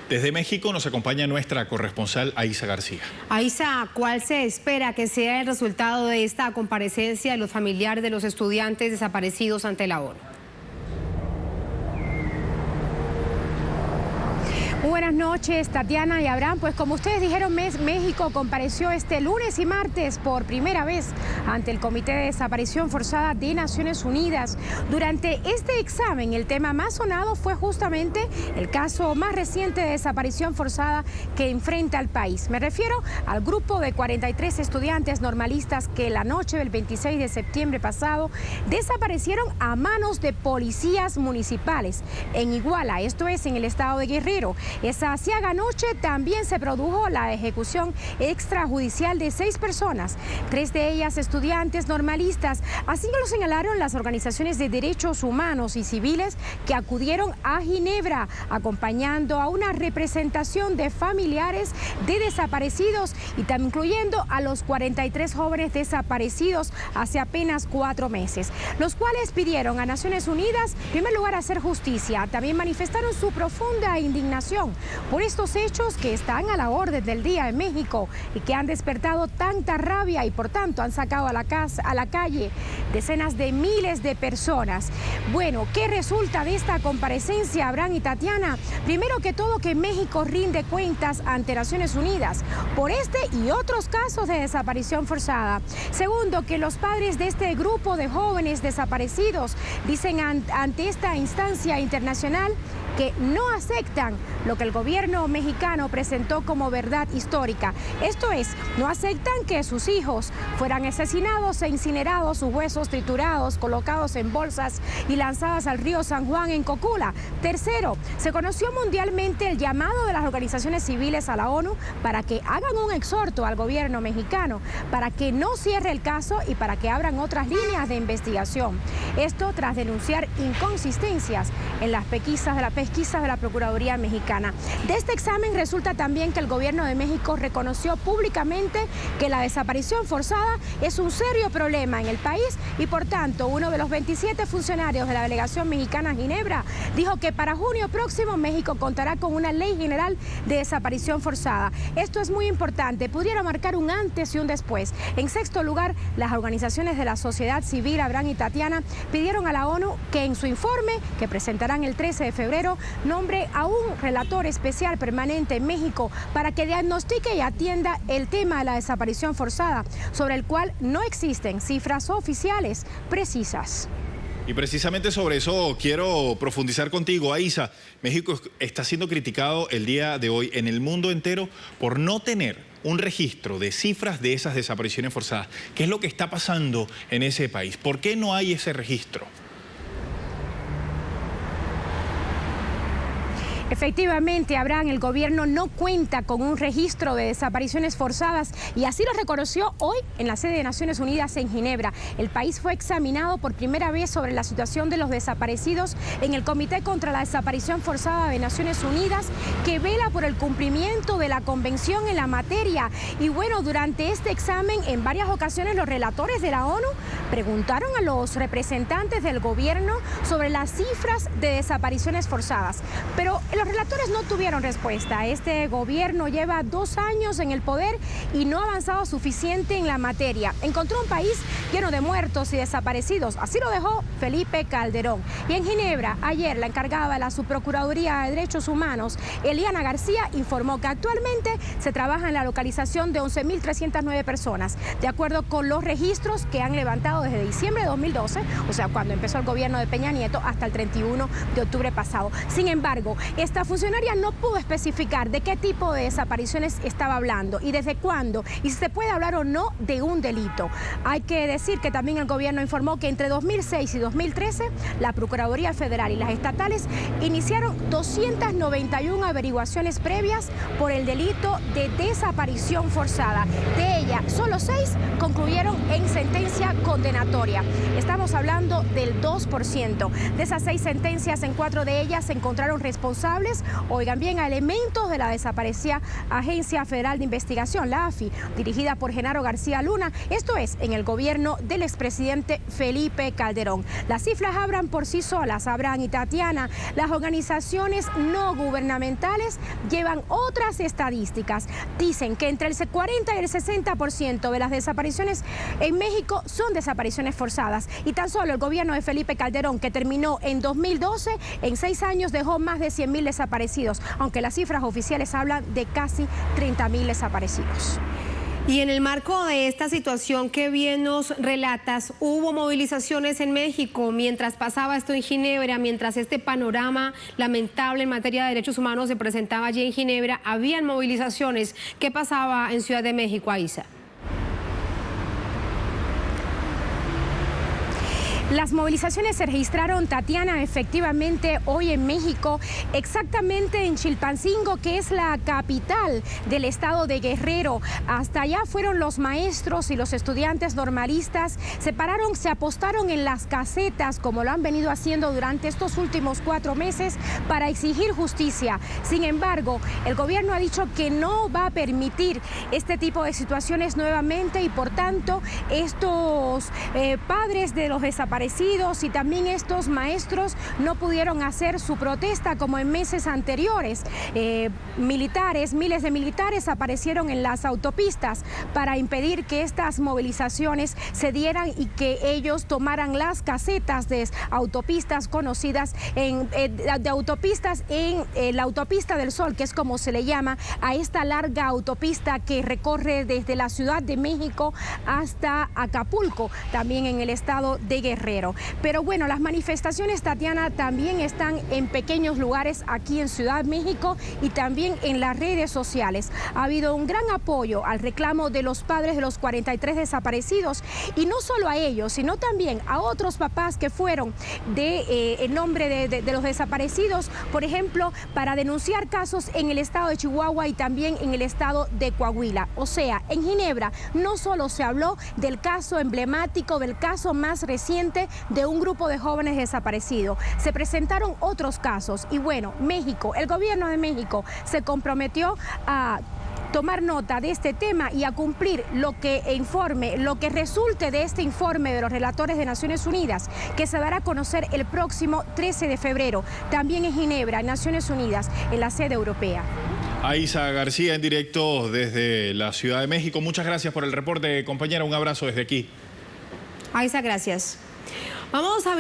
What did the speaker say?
Desde México nos acompaña nuestra corresponsal Aisa García. Aisa, ¿cuál se espera que sea el resultado de esta comparecencia de los familiares de los estudiantes desaparecidos ante la ONU? Buenas noches, Tatiana y Abraham. Pues como ustedes dijeron, México compareció este lunes y martes por primera vez ante el Comité de Desaparición Forzada de Naciones Unidas. Durante este examen, el tema más sonado fue justamente el caso más reciente de desaparición forzada que enfrenta el país. Me refiero al grupo de 43 estudiantes normalistas que la noche del 26 de septiembre pasado desaparecieron a manos de policías municipales en Iguala, esto es en el estado de Guerrero. Esa aciaga noche también se produjo la ejecución extrajudicial de 6 personas, 3 de ellas estudiantes normalistas. Así lo señalaron las organizaciones de derechos humanos y civiles que acudieron a Ginebra, acompañando a una representación de familiares de desaparecidos y también incluyendo a los 43 jóvenes desaparecidos hace apenas 4 meses, los cuales pidieron a Naciones Unidas, en primer lugar, hacer justicia. También manifestaron su profunda indignación por estos hechos que están a la orden del día en México y que han despertado tanta rabia y por tanto han sacado a la calle decenas de miles de personas. Bueno, ¿qué resulta de esta comparecencia, Abraham y Tatiana? Primero que todo, que México rinde cuentas ante Naciones Unidas por este y otros casos de desaparición forzada. Segundo, que los padres de este grupo de jóvenes desaparecidos dicen ante esta instancia internacional que no aceptan lo que el gobierno mexicano presentó como verdad histórica. Esto es, no aceptan que sus hijos fueran asesinados e incinerados, sus huesos triturados, colocados en bolsas y lanzadas al río San Juan en Cocula. Tercero, se conoció mundialmente el llamado de las organizaciones civiles a la ONU para que hagan un exhorto al gobierno mexicano para que no cierre el caso y para que abran otras líneas de investigación. Esto tras denunciar inconsistencias en las pesquisas de la Procuraduría Mexicana. De este examen resulta también que el gobierno de México reconoció públicamente que la desaparición forzada es un serio problema en el país y por tanto uno de los 27 funcionarios de la delegación mexicana en Ginebra dijo que para junio próximo México contará con una ley general de desaparición forzada. Esto es muy importante, pudiera marcar un antes y un después. En sexto lugar, las organizaciones de la sociedad civil, Abraham y Tatiana, pidieron a la ONU que en su informe, que presentarán el 13 de febrero, nombre a un relator especial permanente en México para que diagnostique y atienda el tema de la desaparición forzada, sobre el cual no existen cifras oficiales precisas. Y precisamente sobre eso quiero profundizar contigo, Aisa. México está siendo criticado el día de hoy en el mundo entero por no tener un registro de cifras de esas desapariciones forzadas. ¿Qué es lo que está pasando en ese país? ¿Por qué no hay ese registro? Efectivamente, Abraham, el gobierno no cuenta con un registro de desapariciones forzadas y así lo reconoció hoy en la sede de Naciones Unidas en Ginebra. El país fue examinado por primera vez sobre la situación de los desaparecidos en el Comité contra la Desaparición Forzada de Naciones Unidas, que vela por el cumplimiento de la convención en la materia. Y bueno, durante este examen, en varias ocasiones los relatores de la ONU preguntaron a los representantes del gobierno sobre las cifras de desapariciones forzadas, pero los relatores no tuvieron respuesta. Este gobierno lleva 2 años en el poder y no ha avanzado suficiente en la materia. Encontró un país lleno de muertos y desaparecidos. Así lo dejó Felipe Calderón. Y en Ginebra, ayer, la encargada de la Subprocuraduría de Derechos Humanos, Eliana García, informó que actualmente se trabaja en la localización de 11.309 personas, de acuerdo con los registros que han levantado desde diciembre de 2012, o sea, cuando empezó el gobierno de Peña Nieto, hasta el 31 de octubre pasado. Sin embargo, esta funcionaria no pudo especificar de qué tipo de desapariciones estaba hablando y desde cuándo, y si se puede hablar o no de un delito. Hay que decir que también el gobierno informó que entre 2006 y 2013 la Procuraduría Federal y las estatales iniciaron 291 averiguaciones previas por el delito de desaparición forzada. De ellas, solo 6 concluyeron en sentencia condenatoria. condenatoria. Estamos hablando del 2%. De esas 6 sentencias, en 4 de ellas se encontraron responsables, oigan bien, a elementos de la desaparecida Agencia Federal de Investigación, la AFI, dirigida por Genaro García Luna, esto es, en el gobierno del expresidente Felipe Calderón. Las cifras hablan por sí solas, Abraham y Tatiana. Las organizaciones no gubernamentales llevan otras estadísticas. Dicen que entre el 40 y el 60% de las desapariciones en México son desapariciones forzadas. Y tan solo el gobierno de Felipe Calderón, que terminó en 2012, en 6 años dejó más de 100.000 desaparecidos, aunque las cifras oficiales hablan de casi 30.000 desaparecidos. Y en el marco de esta situación que bien nos relatas, hubo movilizaciones en México mientras pasaba esto en Ginebra, mientras este panorama lamentable en materia de derechos humanos se presentaba allí en Ginebra, habían movilizaciones. ¿Qué pasaba en Ciudad de México, Aiza? Las movilizaciones se registraron, Tatiana, efectivamente hoy en México, exactamente en Chilpancingo, que es la capital del estado de Guerrero. Hasta allá fueron los maestros y los estudiantes normalistas, se apostaron en las casetas, como lo han venido haciendo durante estos últimos 4 meses, para exigir justicia. Sin embargo, el gobierno ha dicho que no va a permitir este tipo de situaciones nuevamente y, por tanto, estos padres de los desaparecidos y también estos maestros no pudieron hacer su protesta como en meses anteriores. Miles de militares aparecieron en las autopistas para impedir que estas movilizaciones se dieran y que ellos tomaran las casetas de autopistas conocidas de autopistas en la Autopista del Sol, que es como se le llama a esta larga autopista que recorre desde la Ciudad de México hasta Acapulco, también en el estado de Guerrero. Pero bueno, las manifestaciones, Tatiana, también están en pequeños lugares aquí en Ciudad de México y también en las redes sociales. Ha habido un gran apoyo al reclamo de los padres de los 43 desaparecidos, y no solo a ellos, sino también a otros papás que fueron en nombre de los desaparecidos, por ejemplo, para denunciar casos en el estado de Chihuahua y también en el estado de Coahuila. O sea, en Ginebra no solo se habló del caso emblemático, del caso más reciente de un grupo de jóvenes desaparecidos, se presentaron otros casos y bueno, México, el gobierno de México se comprometió a tomar nota de este tema y a cumplir lo que resulte de este informe de los relatores de Naciones Unidas, que se dará a conocer el próximo 13 de febrero, también en Ginebra, en Naciones Unidas, en la sede europea. Aiza García, en directo desde la Ciudad de México. Muchas gracias por el reporte, compañera. Un abrazo desde aquí. Aiza, gracias. Vamos a